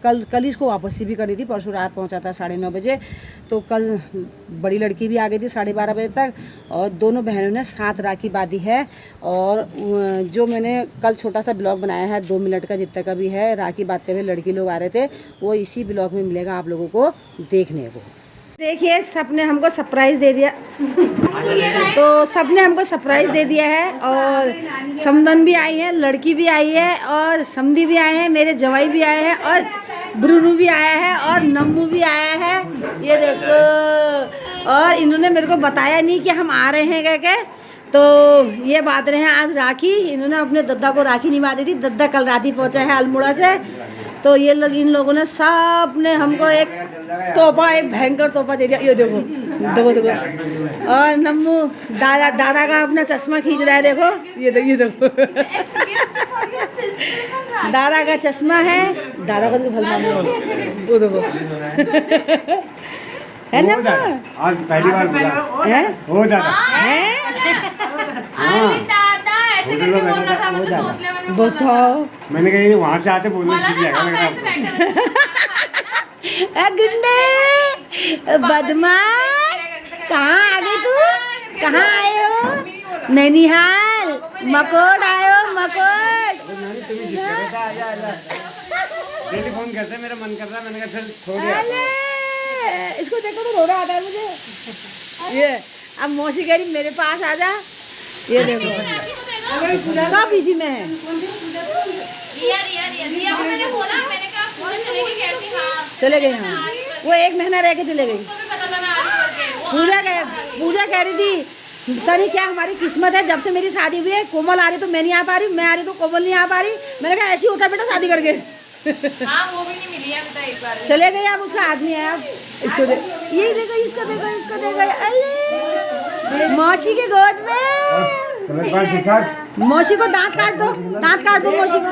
कल इसको वापसी भी करनी थी, परसों रात पहुंचा था 9:30 बजे। तो कल बड़ी लड़की भी आ गई थी 12:30 बजे तक, और दोनों बहनों ने साथ राखी बांधी है। और जो मैंने कल छोटा सा ब्लॉग बनाया है 2 मिनट का जितना का भी है, राखी बांधते हुए लड़की लोग आ रहे थे, वो इसी ब्लॉग में मिलेगा आप लोगों को देखने को। देखिए सबने हमको सरप्राइज़ दे दिया तो सबने हमको सरप्राइज़ दे दिया है, और समदन भी आई है, लड़की भी आई है, और समधी भी आए हैं, मेरे जवाई भी आए हैं, और ब्रूनू भी आया है, और नम्मू भी आया है। ये देखो, और इन्होंने मेरे को बताया नहीं कि हम आ रहे हैं क्या। तो ये बात रहे हैं आज राखी, इन्होंने अपने दद्दा को राखी नहीं बांधी थी। दद्दा कल रात ही पहुँचा है अल्मोड़ा से। तो ये लोग, इन लोगों ने सब ने हमको एक तोहफा, एक भयंकर तोहफा दे दिया। ये देखो देखो देखो, और नम्मू दादा का अपना चश्मा खींच रहा है, देखो ये देखो दादा का चश्मा है, दादा का तो भलवा में वो देखो है नम्मू, आज पहली बार बोला है हो दादा है। बताओ, मैंने कहा वहाँ से आते बोलना सीख जाएगा लग रहा है। गुंडे बदमाश, कहाँ आ गई तू, कहाँ आए हो? नैनीहाल मकोड़ आए हो, मकोड़। डेली फोन करते, मेरा मन कर रहा है, मैंने कहा चल छोड़। इसको देखो तो रो रहा आता है मुझे। ये अब मौसी कह रही मेरे पास आ जा। ये देखो सब इसी में है। चले गए हाँ, वो 1 महीना रह के चले गई। पूजा कह रही थी सनी क्या हमारी किस्मत है, जब से मेरी शादी हुई है कोमल आ रही तो मैं नहीं आ पा रही, मैं आ रही तो कोमल नहीं आ पा रही। मैंने कहा ऐसी होता बेटा शादी करके। हाँ, वो भी नहीं मिली है अभी एक बार। चले गए, अब उसका आदमी है। अब इसको ये देखो, इसको देखो, इसको देखो, अरे मौसी के गोद में। ठीक ठाक। मौसी को दांत काट दो, दांत काट दो मौसी को,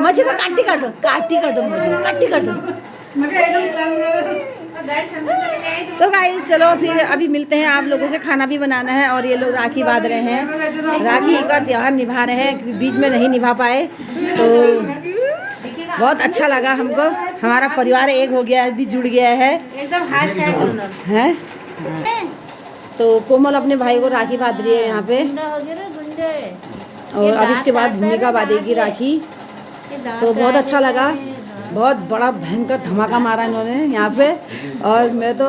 मौसी को काटी कर दो, काटी कर दो, मौसी को काटी कर दो। तो गाइस चलो फिर अभी मिलते हैं आप लोगों से, खाना भी बनाना है। और ये लोग राखी बांध रहे हैं, राखी का त्यौहार निभा रहे हैं, बीच में नहीं निभा पाए। तो बहुत अच्छा लगा हमको, हमारा परिवार एक हो गया है, भी जुड़ गया है एकदम है। तो कोमल अपने भाई को राखी बांध रही है यहाँ पे, और अब इसके बाद भूमिका बांधेगी राखी। तो बहुत अच्छा लगा, बहुत बड़ा भयंकर धमाका मारा इन्होंने यहाँ पे। और मैं तो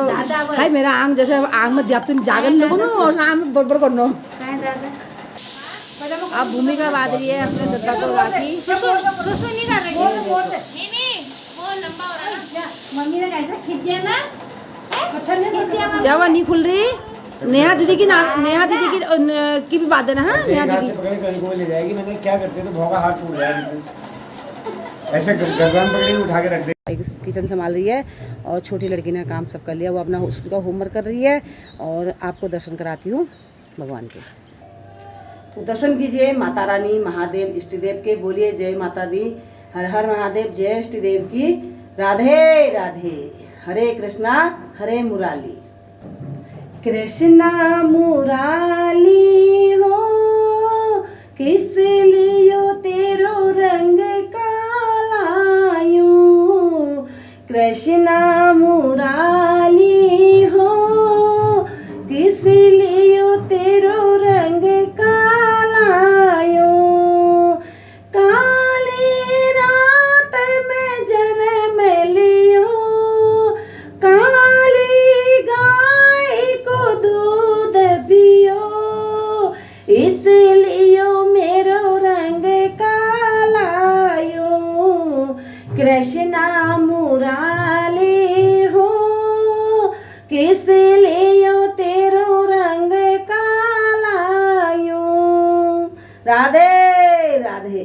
भाई मेरा आंग जैसे आंग में दिया जागन लोगों ना, और आंग में बड़बड़ करना। अब भूमिका बांध रही है अपने दद्दा को राखी। क्या हुआ, नहीं खुल रही? नेहा दीदी की नेहा दीदी की भी बात है ना। हाँ नेहा दीदी ले जाएगी। मैंने क्या करते तो भौगा हाथ टूट जाएगा, ऐसे गर्दन पकड़ी उठा के रख दे। किचन संभाल रही है, और छोटी लड़की ने काम सब कर लिया, वो अपना स्कूल का होमवर्क कर रही है। और आपको दर्शन कराती हूँ भगवान के। तो दर्शन कीजिए माता रानी, महादेव, इष्ट देव के। बोलिए जय माता दी, हर हर महादेव, जय इष्ट देव की। राधे राधे, हरे कृष्णा हरे मुराली, कृष्णा मुराली हो, किस लियो तेरो रंग कालायूं। कृष्णा मुराली हो, किस लियो तेरो रंग कालायूं। काली रात में जन्म लियो, काली गाय को दूध पियो, इसलिए मेरो रंग कालायो। कृष्णा मुराली हो, किस लियो तेरो रंग कालायो। राधे राधे।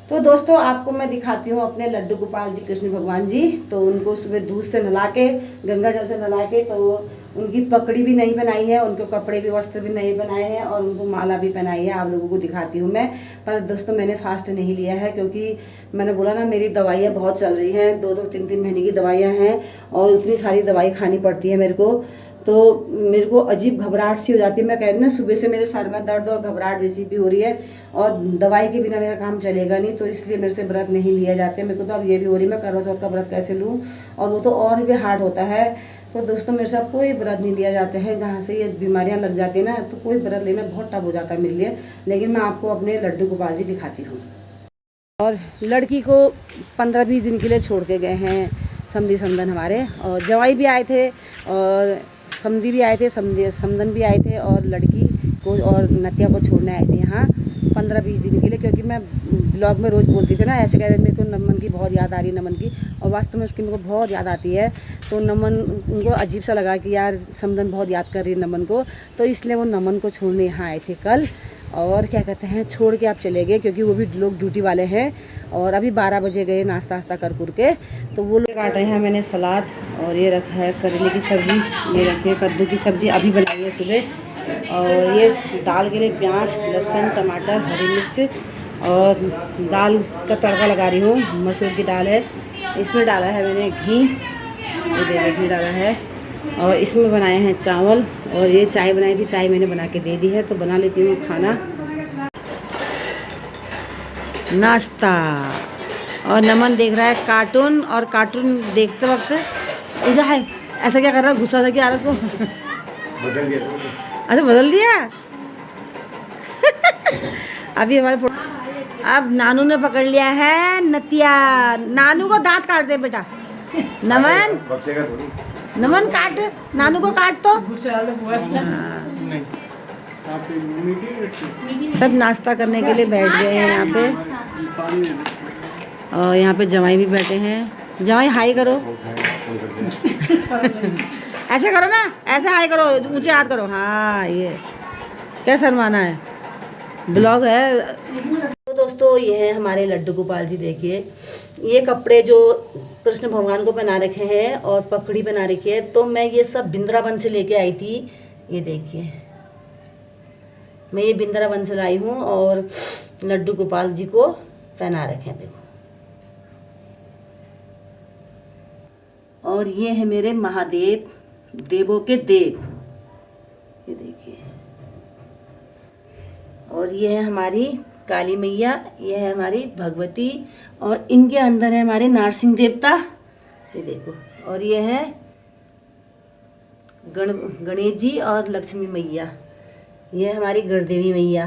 तो दोस्तों आपको मैं दिखाती हूँ अपने लड्डू गोपाल जी, कृष्ण भगवान जी। तो उनको सुबह दूध से नला के, गंगा जल से नला के, तो उनकी पकड़ी भी नहीं बनाई है, उनके कपड़े भी, वस्त्र भी नहीं बनाए हैं, और उनको माला भी पहनाई है। आप लोगों को दिखाती हूँ मैं। पर दोस्तों मैंने फास्ट नहीं लिया है, क्योंकि मैंने बोला ना मेरी दवाइयाँ बहुत चल रही हैं, 2-2, 3-3 महीने की दवाइयाँ हैं, और इतनी सारी दवाई खानी पड़ती है मेरे को। तो मेरे को अजीब घबराहट सी हो जाती है। मैं कह रही हूँ ना, सुबह से मेरे सर में दर्द और घबराहट जैसी भी हो रही है, और दवाई के बिना मेरा काम चलेगा नहीं, तो इसलिए मेरे से व्रत नहीं लिया जाते। मेरे को तो अब ये भी हो रही है मैं करवा चौथ का व्रत कैसे लूँ, और वो तो और भी हार्ड होता है। तो दोस्तों मेरे साथ कोई व्रत नहीं लिया जाते हैं, जहाँ से ये बीमारियाँ लग जाती है ना, तो कोई व्रत लेना बहुत टफ हो जाता है मेरे लिए। लेकिन मैं आपको अपने लड्डू गोपाल जी दिखाती हूँ। और लड़की को 15-20 दिन के लिए छोड़ के गए हैं समधी समदन हमारे, और जवाई भी आए थे और समधी भी आए थे, समदन भी आए थे, और लड़की को और नतिया को छोड़ने आए थे यहाँ 15-20 दिन के लिए। क्योंकि मैं ब्लॉग में रोज़ बोलती थी ना, ऐसे कह रहे मेरे को नमन की बहुत याद आ रही है, नमन की, और वास्तव में उसकी मेरे को बहुत याद आती है। तो नमन उनको अजीब सा लगा कि यार समदन बहुत याद कर रही है नमन को, तो इसलिए वो नमन को छोड़ने यहाँ आए थे कल। और क्या कहते हैं, छोड़ के आप चले गए, क्योंकि वो भी लोग ड्यूटी वाले हैं, और अभी 12 बजे गए नाश्ता वास्ता कर के। तो वो लोग काट रहे हैं। मैंने सलाद, और ये रखा है करेले की सब्ज़ी, ये रखी है कद्दू की सब्ज़ी अभी बनाई है सुबह, और ये दाल के लिए प्याज, लहसुन, टमाटर, हरी मिर्च, और दाल का तड़का लगा रही हूँ। मसूर की दाल है, इसमें डाला है मैंने घी, ये देखिए घी डाला है, और इसमें बनाए हैं चावल, और ये चाय बनाई थी, चाय मैंने बना के दे दी है। तो बना लेती हूँ खाना, नाश्ता। और नमन देख रहा है कार्टून, और कार्टून देखते वक्त ऐसा है, ऐसा क्या कर रहा है, गुस्सा था कि आरस को बदल दिया। अच्छा बदल दिया। अभी हमारे अब नानू ने पकड़ लिया है नतिया, नानू को दांत काट दे बेटा। नमन, बक्सेगा थोड़ी। नमन काट, नानू को काट तो। सब नाश्ता करने के लिए बैठ गए हैं यहाँ पे, और यहाँ पे जवाई भी बैठे हैं। जवाई हाई करो, ऐसे करो ना, ऐसे हाई करो, ऊंचे हाथ करो। हाँ, ये क्या शर्माना है, ब्लॉग है। तो दोस्तों ये है हमारे लड्डू गोपाल जी। देखिए ये कपड़े जो कृष्ण भगवान को पहना रखे हैं, और पगड़ी पहना रखी है, तो मैं ये सब बिंद्रावन से लेके आई थी। ये देखिए मैं ये बिंद्रावन से लाई हूँ, और लड्डू गोपाल जी को पहना रखे हैं, देखो। और ये है मेरे महादेव, देवों के देव, ये देखिए। और ये है हमारी काली मैया, ये है हमारी भगवती, और इनके अंदर है हमारे नारसिंह देवता, ये देखो। और ये है गणेश जी और लक्ष्मी मैया, ये है हमारी गणदेवी मैया,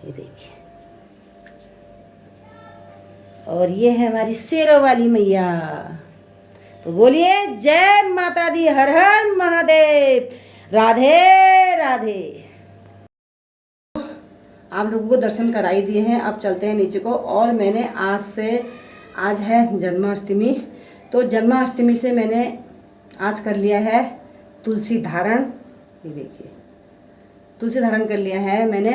ये देखिए। और ये है हमारी शेरों वाली मैया। तो बोलिए जय माता दी, हर हर महादेव, राधे राधे। आप लोगों को दर्शन करा ही दिए हैं, अब चलते हैं नीचे को। और मैंने आज है जन्माष्टमी, तो जन्माष्टमी से मैंने आज कर लिया है तुलसी धारण, ये देखिए तुलसी धारण कर लिया है मैंने।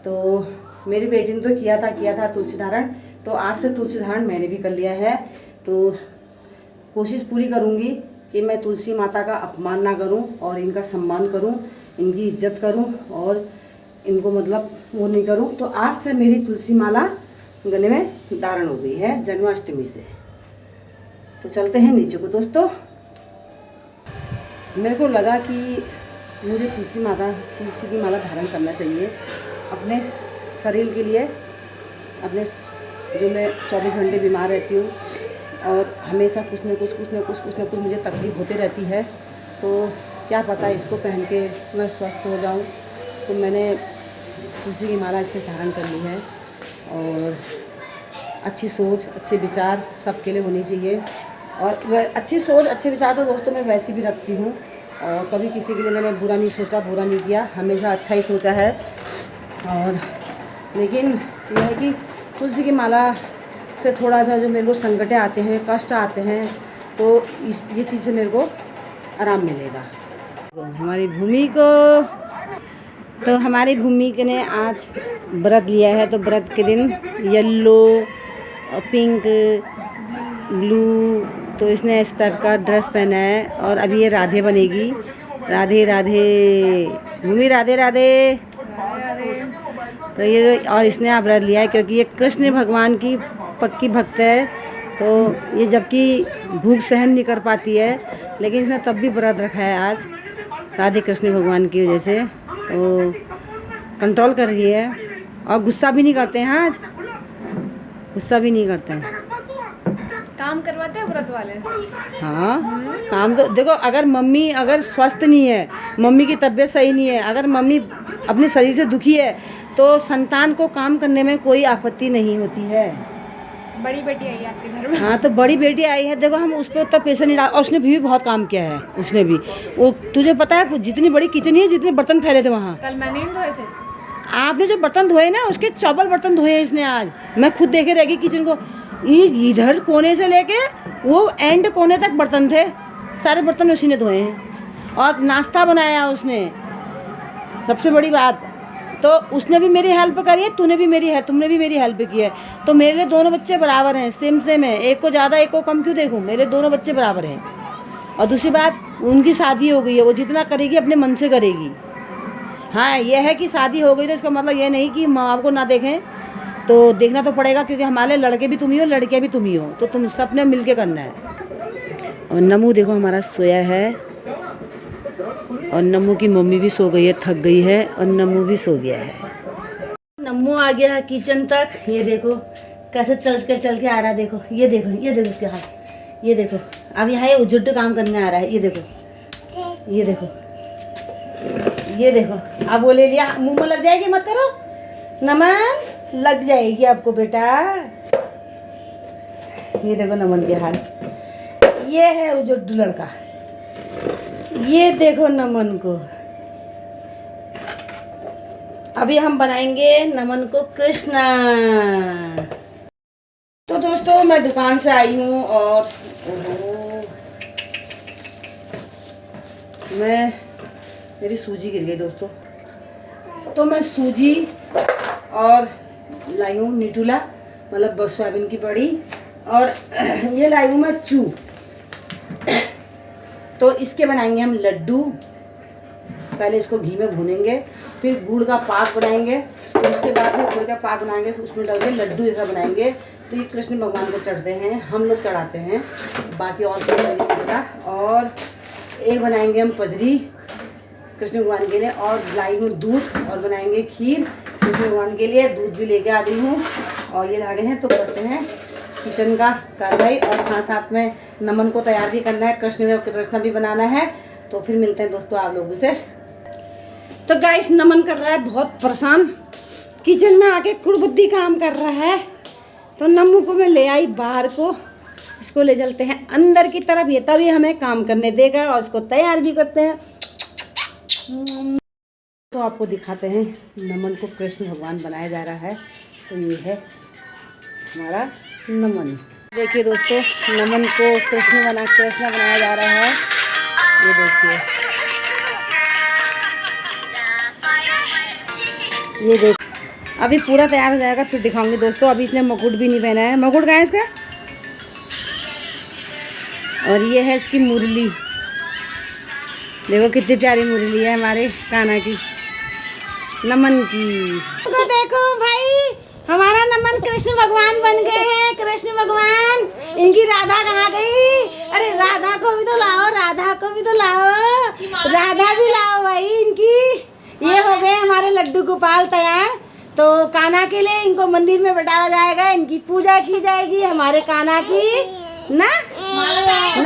तो मेरी बेटी ने तो किया था तुलसी धारण, तो आज से तुलसी धारण मैंने भी कर लिया है। तो कोशिश पूरी करूँगी कि मैं तुलसी माता का अपमान ना करूँ, और इनका सम्मान करूँ, इनकी इज्जत करूँ, और इनको मतलब वो नहीं करूँ। तो आज से मेरी तुलसी माला गले में धारण हो गई है जन्माष्टमी से। तो चलते हैं नीचे को दोस्तों। मेरे को लगा कि मुझे तुलसी की माला धारण करना चाहिए अपने शरीर के लिए, अपने जो मैं 24 घंटे बीमार रहती हूँ, और हमेशा कुछ न कुछ मुझे तकलीफ़ होती रहती है। तो क्या पता इसको पहन के मैं स्वस्थ हो जाऊँ। तो मैंने तुलसी की माला इससे धारण कर ली है। और अच्छी सोच, अच्छे विचार सबके लिए होनी चाहिए। और अच्छी सोच, अच्छे विचार तो दोस्तों मैं वैसे भी रखती हूँ, और कभी किसी के लिए मैंने बुरा नहीं सोचा, बुरा नहीं किया, हमेशा अच्छा ही सोचा है। और लेकिन यह है कि तुलसी की माला से थोड़ा सा जो मेरे को संकटें आते हैं, कष्ट आते हैं, तो ये चीज़ से मेरे को आराम मिलेगा। हमारी भूमि ने आज व्रत लिया है। तो व्रत के दिन येलो, पिंक, ब्लू, तो इसने इस टाइप का ड्रेस पहना है। और अभी ये राधे बनेगी। राधे राधे भूमि, राधे राधे। तो ये, और इसने अब व्रत लिया है क्योंकि ये कृष्ण भगवान की पक्की भक्त है। तो ये जबकि भूख सहन नहीं कर पाती है, लेकिन इसने तब भी व्रत रखा है आज। राधे कृष्ण भगवान की वजह से तो कंट्रोल कर रही है और गुस्सा भी नहीं करते हैं आज, गुस्सा भी नहीं करते हैं। काम करवाते हैं व्रत वाले। हाँ काम तो देखो, अगर मम्मी अगर स्वस्थ नहीं है, मम्मी की तबीयत सही नहीं है, अगर मम्मी अपने शरीर से दुखी है तो संतान को काम करने में कोई आपत्ति नहीं होती है। बड़ी बेटी आई आपके घर में। हाँ तो बड़ी बेटी आई है, देखो हम उस पर उतना पैसा नहीं डाल, और उसने भी बहुत काम किया है, उसने भी। वो तुझे पता है जितनी बड़ी किचन है, जितने बर्तन फैले थे वहाँ, कल मैंने ही धोए थे। आपने जो बर्तन धोए ना उसके चौबल बर्तन धोए हैं इसने आज। मैं खुद देखे रहेगी किचन को, इधर कोने से लेके वो एंड कोने तक बर्तन थे, सारे बर्तन उसी ने धोए हैं। और नाश्ता बनाया उसने, सबसे बड़ी बात तो उसने भी मेरी हेल्प करी है, तुमने भी मेरी हेल्प की है। तो मेरे लिए दोनों बच्चे बराबर हैं, सेम सेम है, एक को ज़्यादा एक को कम क्यों देखूं, मेरे दोनों बच्चे बराबर हैं। और दूसरी बात, उनकी शादी हो गई है, वो जितना करेगी अपने मन से करेगी। हाँ ये है कि शादी हो गई तो इसका मतलब ये नहीं कि माँ बाप को ना देखें, तो देखना तो पड़ेगा, क्योंकि हमारे लड़के भी तुम ही हो, लड़कियाँ भी तुम ही हो, तो तुम सबने मिल के करना है। और नमू देखो हमारा सोया है, और नमू की मम्मी भी सो गई है, थक गई है, और नमू भी सो गया है। नमू आ गया है किचन तक, ये देखो कैसे चल के आ रहा है, देखो ये देखो उसके हाथ, ये देखो अब यहाँ ये उजुट काम करने आ रहा है, ये देखो अब वो ले लिया, मुंह में लग जाएगी, मत करो नमन, लग जाएगी आपको बेटा। ये देखो नमन के हाल, ये है उजुट लड़का, ये देखो नमन को। अभी हम बनाएंगे नमन को कृष्णा। तो दोस्तों मैं दुकान से आई हूँ और मेरी सूजी गिर गई दोस्तों, तो मैं सूजी और लाई हूँ न्यूट्रेला, मतलब सोयाबीन की बड़ी, और ये लाई हूँ मैं चू। तो इसके बनाएंगे हम लड्डू। पहले इसको घी में भूनेंगे, फिर गुड़ का पाक बनाएंगे, फिर उसके बाद में गुड़ का पाक बनाएंगे, फिर उसमें डाल के लड्डू जैसा बनाएंगे। तो ये कृष्ण भगवान को चढ़ते हैं, हम लोग चढ़ाते हैं, बाकी और कोई नहीं पता। और एक बनाएंगे हम पजरी कृष्ण भगवान के लिए, और लाई हूँ दूध, और बनाएंगे खीर कृष्ण भगवान के लिए, दूध भी लेके आ गई हूँ, और ये ला गए हैं। तो करते हैं किचन का कार्रवाई, और साथ साथ में नमन को तैयार भी करना है, कृष्ण भी बनाना है। तो फिर मिलते हैं दोस्तों आप लोगों से। तो गाइस नमन कर रहा है बहुत परेशान, किचन में आके कुड़बुद्दी काम कर रहा है। तो नमू को मैं ले आई बाहर को, इसको ले चलते हैं अंदर की तरफ, ये तभी हमें काम करने देगा, और इसको तैयार भी करते हैं। तो आपको दिखाते हैं नमन को कृष्ण भगवान बनाया जा रहा है। तो ये है हमारा नमन, देखिए दोस्तों नमन को कृष्ण बनाया जा रहा है, ये देखिए, ये देख। अभी पूरा तैयार हो जाएगा फिर दिखाऊंगी दोस्तों। अभी इसने मुकुट भी नहीं पहना है, मुकुट कहाँ है इसका। और ये है इसकी मुरली, देखो कितनी प्यारी मुरली है हमारे कान्हा की, नमन की। तो देखो भाई हमारा नमन कृष्ण भगवान बन गए हैं, कृष्ण भगवान। इनकी राधा कहाँ गई, अरे राधा को भी तो लाओ, राधा भी लाओ भाई इनकी। ये हो गए हमारे लड्डू गोपाल तैयार। तो कान्हा के लिए इनको मंदिर में बैठाया जाएगा, इनकी पूजा की जाएगी, हमारे कान्हा की ना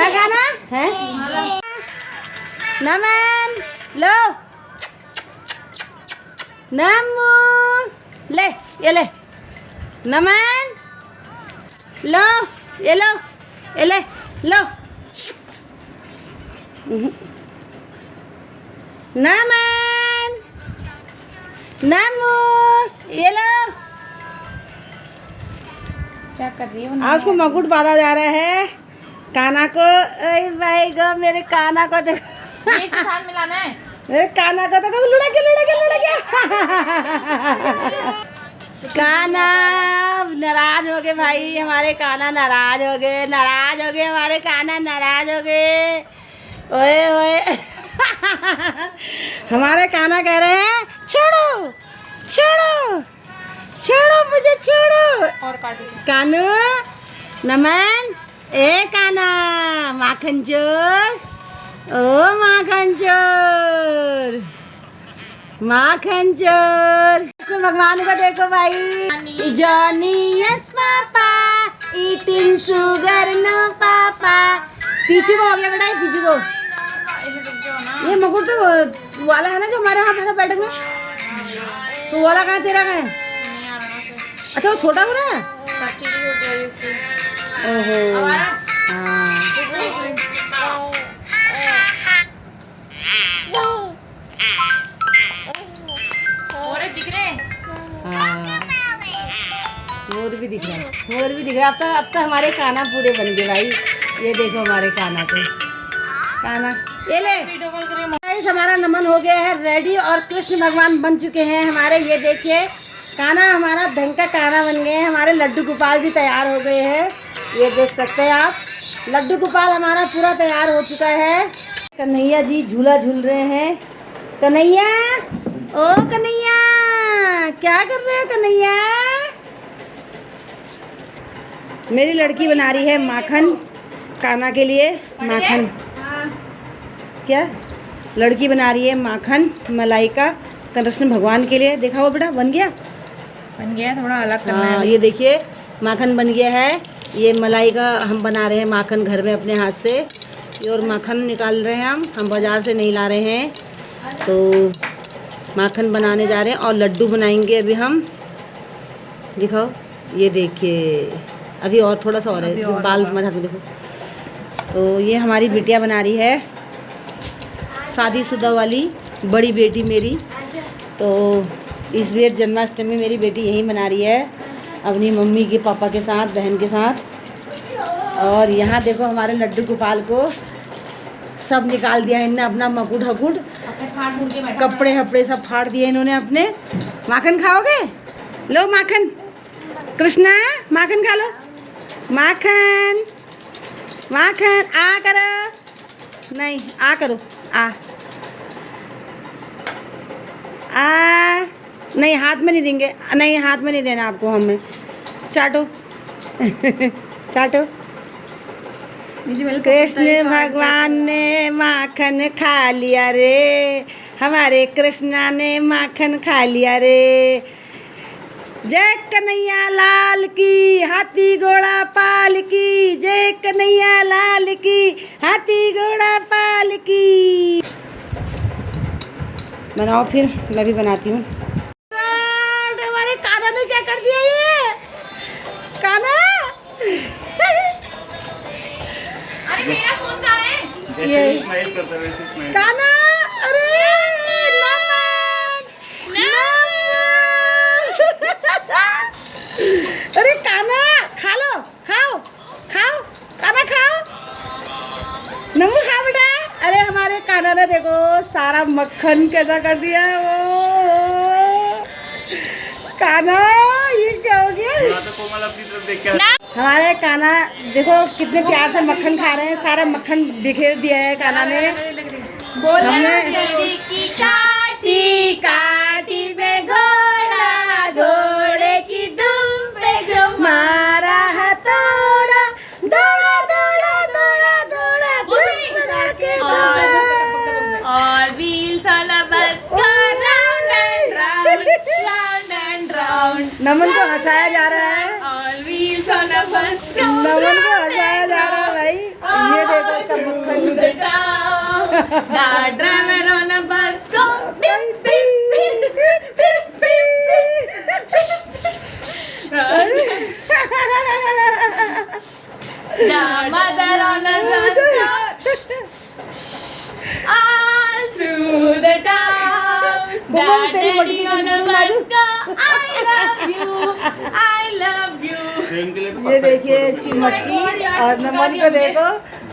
कान्हा है। नमन लो, नमो ले, ये ले नमन, लो ये लो, ये ले लो, नमन, नमो ये लो। क्या कर रही है? आज उसको मुकुट बांधा जा रहा है कान्हा को। अरे भाई गो मेरे कान्हा को देखो, ये साथ मिलाना है, मेरे कान्हा को देखो, लुढ़क गया कान्हा नाराज हो गए भाई, हमारे कान्हा नाराज हो गए हमारे कान्हा नाराज हो गए। ओए ओए हमारे कान्हा कह रहे हैं छोड़ो छोड़ो छोड़ो मुझे छोड़ो। और काटो से। कानू नमन, ए कान्हा माखन चोर, ओ माखन चोर, माखन चोर। कृष्ण भगवान को देखो भाई। Johnny yes papa eating sugar no papa. पीछे को हो गया बेटा, पीछे को। ये मकुर तो वाला है ना जो हमारे यहाँ था बैठक में, तो वाला कहाँ तेरा कहाँ है? अच्छा वो छोटा हो रहा है। ओहो हाँ। दिख रहे हैं। हाँ मोर भी दिख रहा है, मोर भी दिख रहा है। अब तो हमारे काना पूरे बन गए भाई। ये देखो हमारे काना को, काना ये ले। गाइस हमारा नमन हो गया है रेडी और कृष्ण भगवान बन चुके हैं हमारे। ये देखिए काना हमारा ढंग का काना बन गए हैं। हमारे लड्डू गोपाल जी तैयार हो गए हैं, ये देख सकते हैं आप। लड्डू गोपाल हमारा पूरा तैयार हो चुका है। कन्हैया जी झूला झूल रहे हैं। कन्हैया, ओ कन्हैया क्या कर रहे हो कन्हैया? मेरी लड़की बना रही है माखन काना के लिए। माखन क्या लड़की बना रही है माखन मलाई का कृष्ण भगवान के लिए। देखा वो बेटा बन गया, बन गया, थोड़ा अलग करना हाँ। है। ये देखिए माखन बन गया है। ये मलाई का हम बना रहे हैं माखन घर में अपने हाथ से। ये और माखन निकाल रहे हैं हम बाज़ार से नहीं ला रहे हैं। तो माखन बनाने जा रहे हैं और लड्डू बनाएंगे अभी हम। दिखाओ ये देखिए, अभी और थोड़ा सा और है, जो बाल हमारे हाथ में देखो। तो ये हमारी बिटिया बना रही है, शादीशुदा वाली बड़ी बेटी मेरी। तो इस बार जन्माष्टमी मेरी बेटी यहीं मना रही है अपनी मम्मी के पापा के साथ, बहन के साथ। और यहाँ देखो हमारे लड्डू गोपाल को सब निकाल दिया इनने, अपना मकुट हकुट कपड़े हपड़े सब फाड़ दिए इन्होंने अपने। माखन खाओगे? लो माखन, कृष्णा माखन खा लो। माखन माखन आ करो, नहीं आ करो, आ नहीं हाथ में नहीं देंगे, नहीं हाथ में नहीं देना आपको, हमें चाटो चाटो। कृष्ण भगवान ने माखन खा लिया रे, हमारे कृष्णा ने माखन खा लिया रे। जय कन्हैया लाल की, हाथी घोड़ा पाल की। जय कन्हैया लाल की, हाथी घोड़ा पाल की। बनाओ फिर, मैं भी बनाती हूँ। हमारे काना ने क्या कर दिया ये? काना अरे मेरा फोन कहाँ है? ये काना, अरे अरे काना खा लो, खाओ खाओ काना खाओ, नमू खा बेटा। अरे हमारे काना ने देखो सारा मक्खन कैसा कर दिया है वो। काना ये क्या हो गया? हमारे काना देखो कितने प्यार से मक्खन खा रहे हैं, सारा मक्खन बिखेर दिया है काना ने। हमने काटी काटी में घोड़ा, घोड़े की दुम पे जो मारा हथौड़ा, दौड़ा दौड़ा दौड़ा दौड़ा दुम लगा के दौड़ा। और wheels on a bus go round and round, round and round. नमन को हंसाया जा रहा है, All wheels on a bus go नमन को हंसाया जा रहा है भाई। ये देखो इसका मक्खन। the town. The driver on a bus go beep beep beep beep beep. The mother on a bus go all through the town. The daddy on a bus go I love you, I love you. ये देखिए इसकी मटकी, और नमन को देखो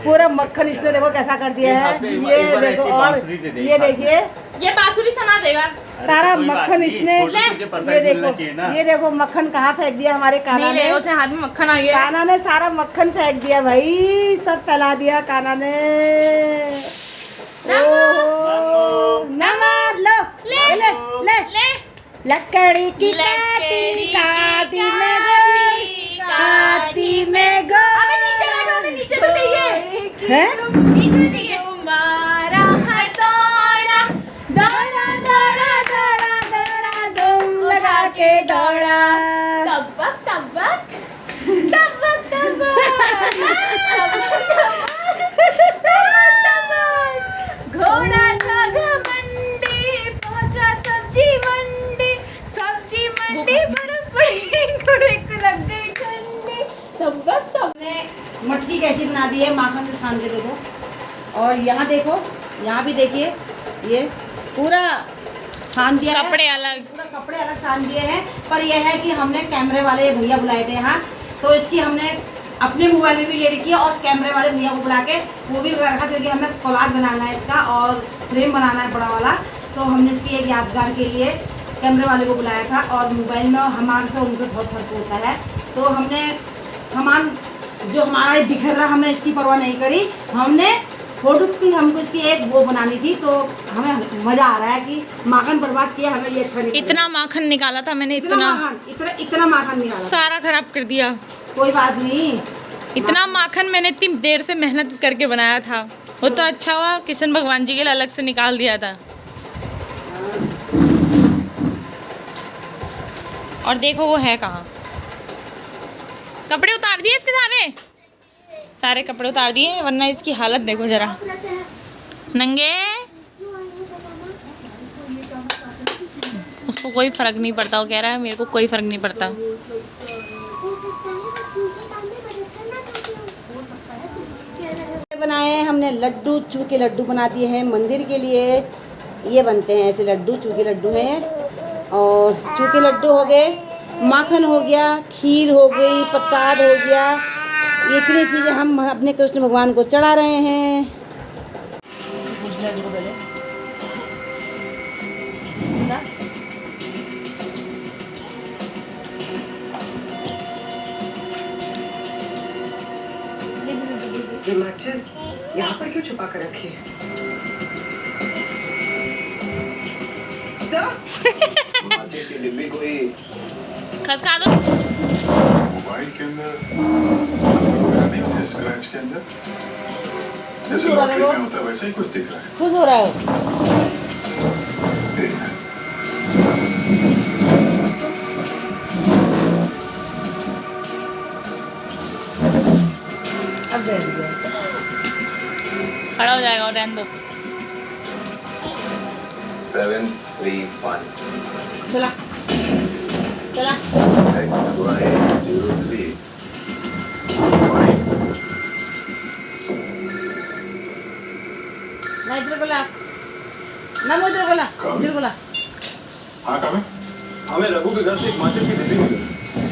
पूरा मक्खन इसने देखो कैसा कर दिया है। ये देखो, और ये देखिए ये बांसुरी सुना देगा। सारा मक्खन इसने, ये देखो मक्खन कहाँ फेंक दिया हमारे काना नहीं ले, ने। उसने हाथ में मक्खन आ गया। काना ने सारा मक्खन फेंक दिया भाई, सब फैला दिया काना ने। ओहो, नमन लो, ले ले ले, ले लकड़ी की काटी काटी में गोली, काटी में गोली। नीचे तो चाहिए है नीचे तो चाहिए। सान के देखो। और यहाँ देखो, यहाँ भी देखिए, ये पूरा सान दिया है, कपड़े अलग, पूरा कपड़े अलग सान दिए हैं। पर यह है कि हमने कैमरे वाले भैया बुलाए थे यहाँ, तो इसकी हमने अपने मोबाइल में भी ले रखी है और कैमरे वाले भैया को बुला के वो भी रखा, क्योंकि हमें कोलाज बनाना है इसका और फ्रेम बनाना है बड़ा वाला। तो हमने इसकी एक यादगार के लिए कैमरे वाले को बुलाया था। और मोबाइल में हमारे तो उनका बहुत फर्क होता है, तो हमने सामान जो हमारा बिखर रहा, हमने इसकी परवाह नहीं करी। हमने फोटो की हमको इसकी एक वो बनानी थी, तो हमें मज़ा आ रहा है कि माखन बर्बाद किया, हमें ये अच्छा नहीं। इतना माखन निकाला था मैंने, इतना माखन निकाला, सारा खराब कर दिया। कोई बात नहीं, इतना माखन मैंने इतनी देर से मेहनत करके बनाया था, वो तो अच्छा हुआ किशन भगवान जी के लिए अलग से निकाल दिया था। और देखो वो है कहाँ, कपड़े उतार दिए इसके सारे कपड़े उतार दिए, वरना इसकी हालत देखो जरा, नंगे। उसको कोई फर्क नहीं पड़ता, वो कह रहा है मेरे को कोई फर्क नहीं पड़ता। बनाए हैं हमने लड्डू, चूके लड्डू बना दिए हैं मंदिर के लिए। ये बनते हैं ऐसे लड्डू, चूके लड्डू हैं। और चूके लड्डू हो गए, माखन हो गया, खीर हो गई, प्रसाद हो गया, ये इतनी चीज़ें हम अपने कृष्ण भगवान को चढ़ा रहे हैं। ये मैचेस यहाँ पर क्यों छुपा कर रखे हैं? माचिस की डिब्बी कोई खसका दो। मोबाइल के अंदर वगैरह नहीं होते, स्क्रैच के अंदर जैसे लॉटरी में होता है वैसे ही कुछ दिख रहा है। खुश हो रहा है देखना अब बैठ गया, खड़ा हो जाएगा और रहने दो। 731 चला चला XY03 ना इधर बोला, ना वो इधर बोला, इधर बोला। हाँ कब हमें रघु के घर से एक माचिस की डिब्बी मिली।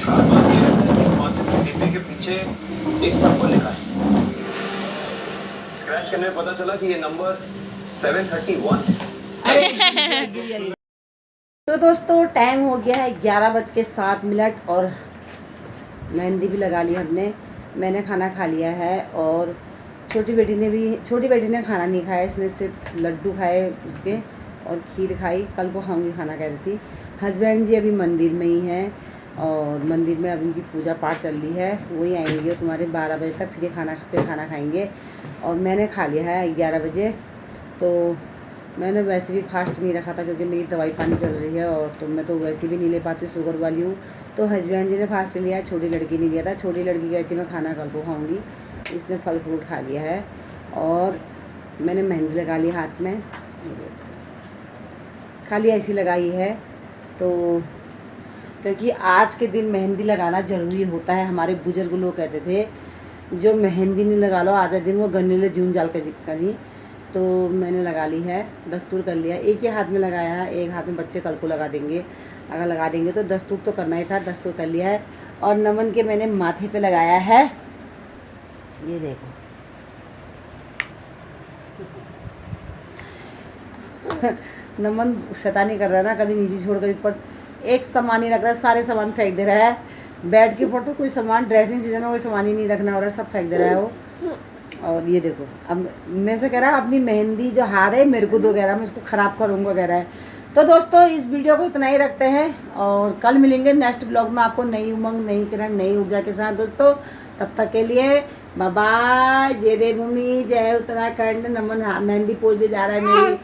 खास बात यह है कि इस माचिस की डिब्बी के पीछे एक नंबर लिखा है। स्क्रैच करने में पता चला कि ये नंबर 731 है। तो दोस्तों टाइम हो गया है 11:07 और मेहंदी भी लगा ली हमने। मैंने खाना खा लिया है और छोटी बेटी ने खाना नहीं खाया, इसने सिर्फ लड्डू खाए उसके और खीर खाई। कल को खाऊंगी खाना कह रही थी। हस्बैंड जी अभी मंदिर में ही हैं और मंदिर में अब उनकी पूजा पाठ चल रही है, वही आएंगे और तुम्हारे 12 बजे तक फिर खाना खाएंगे। और मैंने खा लिया है 11 बजे। तो मैंने वैसे भी फास्ट नहीं रखा था क्योंकि मेरी दवाई पानी चल रही है और तो मैं तो वैसे भी नहीं ले पाती, शुगर वाली हूँ। तो हस्बैंड जी ने फास्ट लिया है, छोटी लड़की ने लिया था। छोटी लड़की कहती मैं खाना कल को खाऊँगी, इसने फल फ्रूट खा लिया है। और मैंने मेहंदी लगा ली हाथ में, खाली ऐसी लगाई है। तो क्योंकि आज के दिन मेहंदी लगाना ज़रूरी होता है। हमारे बुजुर्ग लोग कहते थे जो मेहंदी नहीं लगा लो आधा दिन वो गन्ने ले जून जाल का करी। तो मैंने लगा ली है, दस्तूर कर लिया। एक ही हाथ में लगाया है, एक हाथ में बच्चे कल को लगा देंगे। अगर लगा देंगे तो दस्तूर तो करना ही था, दस्तूर कर लिया है। और नमन के मैंने माथे पे लगाया है, ये देखो नमन शैतानी कर रहा है ना, कभी नीचे छोड़ कभी ऊपर, एक सामान ही रख रहा है, सारे सामान फेंक दे रहा है। बेड के ऊपर तो कोई सामान, ड्रेसिंग सीजन में कोई सामान ही नहीं रखना हो रहा है, सब फेंक दे रहा है वो। और ये देखो अब मैं से कह रहा है अपनी मेहंदी जो हार है मेरे को दो, कह रहा है मैं उसको ख़राब करूँगा कह रहा है। तो दोस्तों इस वीडियो को इतना ही रखते हैं और कल मिलेंगे नेक्स्ट ब्लॉग में आपको नई उमंग, नई किरण, नई ऊर्जा के साथ। दोस्तों तब तक के लिए बाय बाय। जय देवभूमि, जय उत्तराखंड। नमन मेहंदी पोजने जा रहा है मेरी।